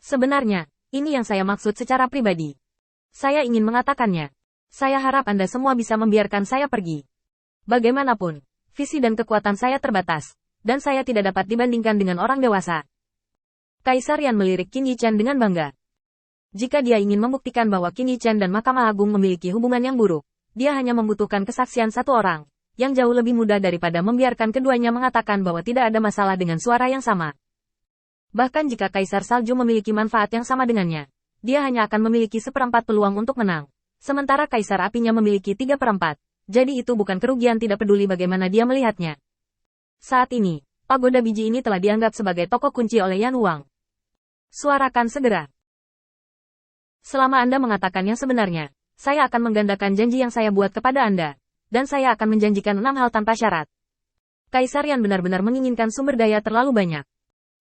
Sebenarnya, ini yang saya maksud secara pribadi. Saya ingin mengatakannya. Saya harap Anda semua bisa membiarkan saya pergi. Bagaimanapun, visi dan kekuatan saya terbatas, dan saya tidak dapat dibandingkan dengan orang dewasa. Kaisar Yan melirik Qin Yichen dengan bangga. Jika dia ingin membuktikan bahwa Qin Yichen dan Mahkamah Agung memiliki hubungan yang buruk, dia hanya membutuhkan kesaksian satu orang, yang jauh lebih mudah daripada membiarkan keduanya mengatakan bahwa tidak ada masalah dengan suara yang sama. Bahkan jika Kaisar Salju memiliki manfaat yang sama dengannya, dia hanya akan memiliki 1/4 peluang untuk menang. Sementara Kaisar Apinya memiliki 3/4, jadi itu bukan kerugian tidak peduli bagaimana dia melihatnya. Saat ini, pagoda biji ini telah dianggap sebagai toko kunci oleh Yan Huang. Suarakan segera. Selama Anda mengatakan yang sebenarnya, saya akan menggandakan janji yang saya buat kepada Anda, dan saya akan menjanjikan 6 hal tanpa syarat. Kaisar Yan benar-benar menginginkan sumber daya terlalu banyak.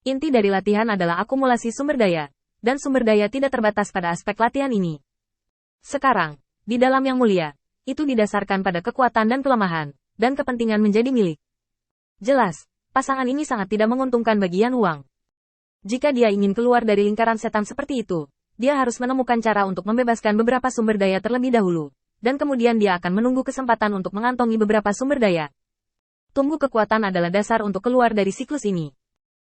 Inti dari latihan adalah akumulasi sumber daya, dan sumber daya tidak terbatas pada aspek latihan ini. Sekarang, di dalam Yang Mulia, itu didasarkan pada kekuatan dan kelemahan, dan kepentingan menjadi milik. Jelas, pasangan ini sangat tidak menguntungkan bagi Yan Huang. Jika dia ingin keluar dari lingkaran setan seperti itu, dia harus menemukan cara untuk membebaskan beberapa sumber daya terlebih dahulu, dan kemudian dia akan menunggu kesempatan untuk mengantongi beberapa sumber daya. Tumbuh kekuatan adalah dasar untuk keluar dari siklus ini.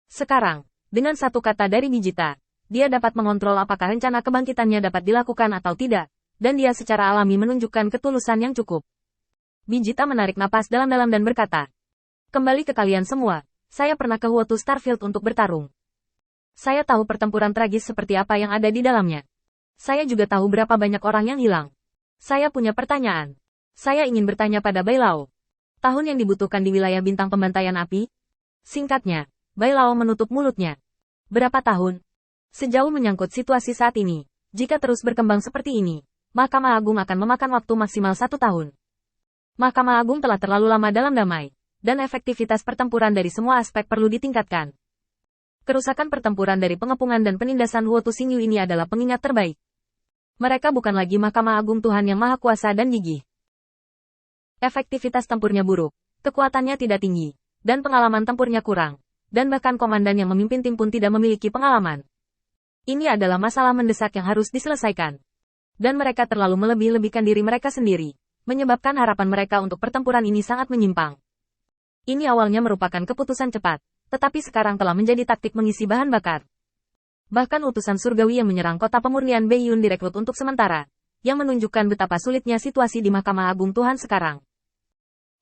Sekarang, dengan satu kata dari Bijita, dia dapat mengontrol apakah rencana kebangkitannya dapat dilakukan atau tidak, dan dia secara alami menunjukkan ketulusan yang cukup. Bijita menarik napas dalam-dalam dan berkata, "Kembali ke kalian semua, saya pernah ke Huotu Starfield untuk bertarung. Saya tahu pertempuran tragis seperti apa yang ada di dalamnya. Saya juga tahu berapa banyak orang yang hilang. Saya punya pertanyaan. Saya ingin bertanya pada Bai Lao. Tahun yang dibutuhkan di wilayah bintang pembantaian api?" Singkatnya, Bai Lao menutup mulutnya. Berapa tahun? Sejauh menyangkut situasi saat ini, jika terus berkembang seperti ini, Mahkamah Agung akan memakan waktu maksimal 1 tahun. Mahkamah Agung telah terlalu lama dalam damai, dan efektivitas pertempuran dari semua aspek perlu ditingkatkan. Kerusakan pertempuran dari pengepungan dan penindasan Huotu Xingyu ini adalah pengingat terbaik. Mereka bukan lagi Mahkamah Agung Tuhan yang Maha Kuasa dan gigih. Efektivitas tempurnya buruk, kekuatannya tidak tinggi, dan pengalaman tempurnya kurang. Dan bahkan komandan yang memimpin tim pun tidak memiliki pengalaman. Ini adalah masalah mendesak yang harus diselesaikan. Dan mereka terlalu melebih-lebihkan diri mereka sendiri, menyebabkan harapan mereka untuk pertempuran ini sangat menyimpang. Ini awalnya merupakan keputusan cepat, tetapi sekarang telah menjadi taktik mengisi bahan bakar. Bahkan utusan surgawi yang menyerang kota pemurnian Beiyun direkrut untuk sementara, yang menunjukkan betapa sulitnya situasi di Mahkamah Agung Tuhan sekarang.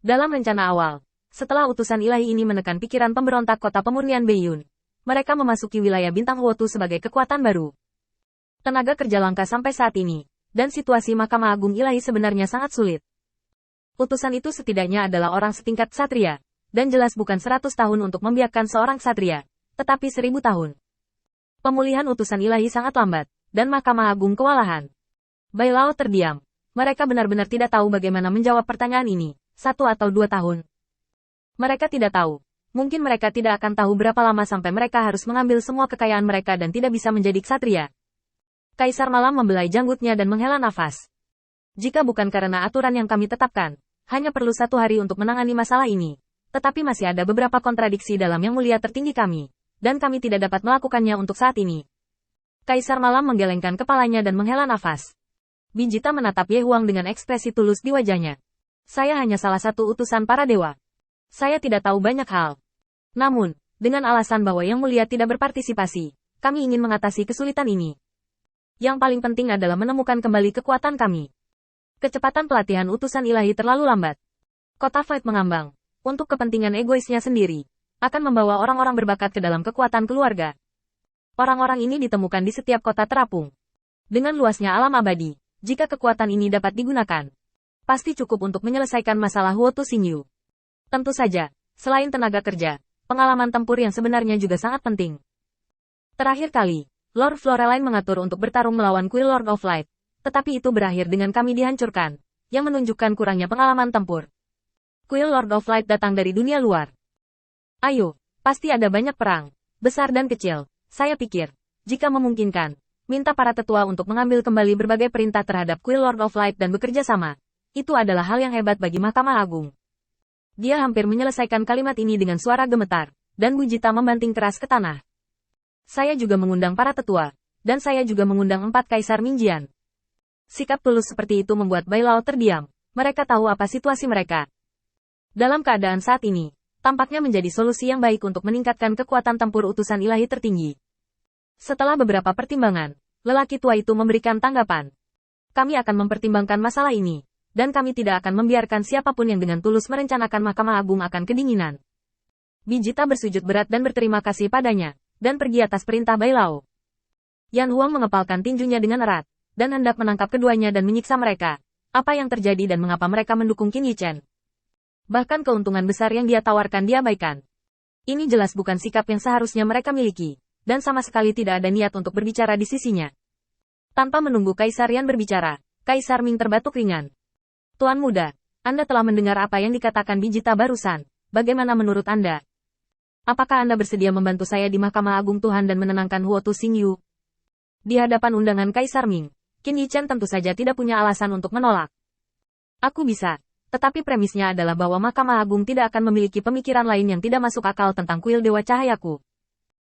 Dalam rencana awal, setelah utusan ilahi ini menekan pikiran pemberontak kota pemurnian Beiyun, mereka memasuki wilayah bintang Huotu sebagai kekuatan baru. Tenaga kerja langka sampai saat ini, dan situasi Mahkamah Agung ilahi sebenarnya sangat sulit. Utusan itu setidaknya adalah orang setingkat ksatria, dan jelas bukan 100 tahun untuk membiarkan seorang ksatria, tetapi 1000 tahun. Pemulihan utusan ilahi sangat lambat, dan Mahkamah Agung kewalahan. Bai Lao terdiam. Mereka benar-benar tidak tahu bagaimana menjawab pertanyaan ini, 1 atau 2 tahun. Mereka tidak tahu. Mungkin mereka tidak akan tahu berapa lama sampai mereka harus mengambil semua kekayaan mereka dan tidak bisa menjadi ksatria. Kaisar Malam membelai janggutnya dan menghela nafas. Jika bukan karena aturan yang kami tetapkan, hanya perlu 1 hari untuk menangani masalah ini. Tetapi masih ada beberapa kontradiksi dalam Yang Mulia tertinggi kami, dan kami tidak dapat melakukannya untuk saat ini. Kaisar Malam menggelengkan kepalanya dan menghela nafas. Bijita menatap Ye Huang dengan ekspresi tulus di wajahnya. Saya hanya salah satu utusan para dewa. Saya tidak tahu banyak hal. Namun, dengan alasan bahwa Yang Mulia tidak berpartisipasi, kami ingin mengatasi kesulitan ini. Yang paling penting adalah menemukan kembali kekuatan kami. Kecepatan pelatihan utusan ilahi terlalu lambat. Kota Fight mengambang, untuk kepentingan egoisnya sendiri, akan membawa orang-orang berbakat ke dalam kekuatan keluarga. Orang-orang ini ditemukan di setiap kota terapung. Dengan luasnya alam abadi, jika kekuatan ini dapat digunakan, pasti cukup untuk menyelesaikan masalah Huotu Xingyu. Tentu saja, selain tenaga kerja, pengalaman tempur yang sebenarnya juga sangat penting. Terakhir kali, Lord Floreline mengatur untuk bertarung melawan Quill Lord of Light, tetapi itu berakhir dengan kami dihancurkan, yang menunjukkan kurangnya pengalaman tempur. Quill Lord of Light datang dari dunia luar. Ayo, pasti ada banyak perang, besar dan kecil. Saya pikir, jika memungkinkan, minta para tetua untuk mengambil kembali berbagai perintah terhadap Quill Lord of Light dan bekerja sama. Itu adalah hal yang hebat bagi Mahkamah Agung. Dia hampir menyelesaikan kalimat ini dengan suara gemetar, dan Bijita membanting keras ke tanah. Saya juga mengundang para tetua, dan saya juga mengundang 4 Kaisar Mingjian. Sikap tulus seperti itu membuat Bai Lao terdiam. Mereka tahu apa situasi mereka. Dalam keadaan saat ini, tampaknya menjadi solusi yang baik untuk meningkatkan kekuatan tempur utusan ilahi tertinggi. Setelah beberapa pertimbangan, lelaki tua itu memberikan tanggapan. Kami akan mempertimbangkan masalah ini, dan kami tidak akan membiarkan siapapun yang dengan tulus merencanakan Mahkamah Agung akan kedinginan. Bijita bersujud berat dan berterima kasih padanya, dan pergi atas perintah Bai Lao. Yan Huang mengepalkan tinjunya dengan erat, dan hendak menangkap keduanya dan menyiksa mereka. Apa yang terjadi dan mengapa mereka mendukung Qin Yichen? Bahkan keuntungan besar yang dia tawarkan diabaikan. Ini jelas bukan sikap yang seharusnya mereka miliki, dan sama sekali tidak ada niat untuk berbicara di sisinya. Tanpa menunggu Kaisar Yan berbicara, Kaisar Ming terbatuk ringan. Tuan muda, Anda telah mendengar apa yang dikatakan Bijita barusan. Bagaimana menurut Anda? Apakah Anda bersedia membantu saya di Mahkamah Agung Tuhan dan menenangkan Huo Tu Xingyu? Di hadapan undangan Kaisar Ming, Qin Yichen tentu saja tidak punya alasan untuk menolak. Aku bisa, tetapi premisnya adalah bahwa Mahkamah Agung tidak akan memiliki pemikiran lain yang tidak masuk akal tentang kuil Dewa Cahayaku.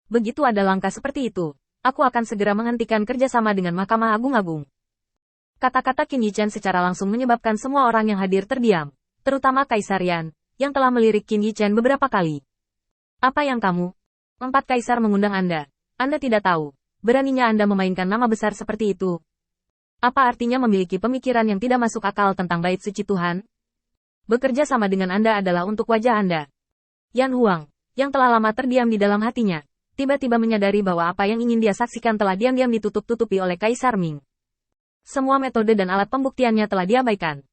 Begitu ada langkah seperti itu, aku akan segera menghentikan kerjasama dengan Mahkamah Agung. Kata-kata Qin Yichen secara langsung menyebabkan semua orang yang hadir terdiam, terutama Kaisar Yan, yang telah melirik Qin Yichen beberapa kali. Apa yang kamu? 4 Kaisar mengundang Anda. Anda tidak tahu. Beraninya Anda memainkan nama besar seperti itu. Apa artinya memiliki pemikiran yang tidak masuk akal tentang bait suci Tuhan? Bekerja sama dengan Anda adalah untuk wajah Anda. Yan Huang, yang telah lama terdiam di dalam hatinya, tiba-tiba menyadari bahwa apa yang ingin dia saksikan telah diam-diam ditutup-tutupi oleh Kaisar Ming. Semua metode dan alat pembuktiannya telah diabaikan.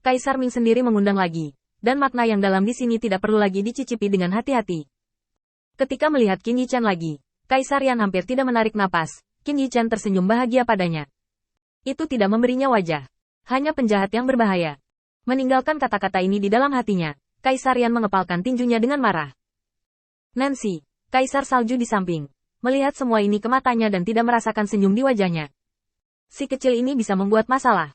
Kaisar Ming sendiri mengundang lagi, dan makna yang dalam di sini tidak perlu lagi dicicipi dengan hati-hati. Ketika melihat Qin Yichen lagi, Kaisar Yan hampir tidak menarik napas. Qin Yichen tersenyum bahagia padanya. Itu tidak memberinya wajah. Hanya penjahat yang berbahaya. Meninggalkan kata-kata ini di dalam hatinya, Kaisar Yan mengepalkan tinjunya dengan marah. Nancy, Kaisar Salju di samping, melihat semua ini ke matanya dan tidak merasakan senyum di wajahnya. Si kecil ini bisa membuat masalah.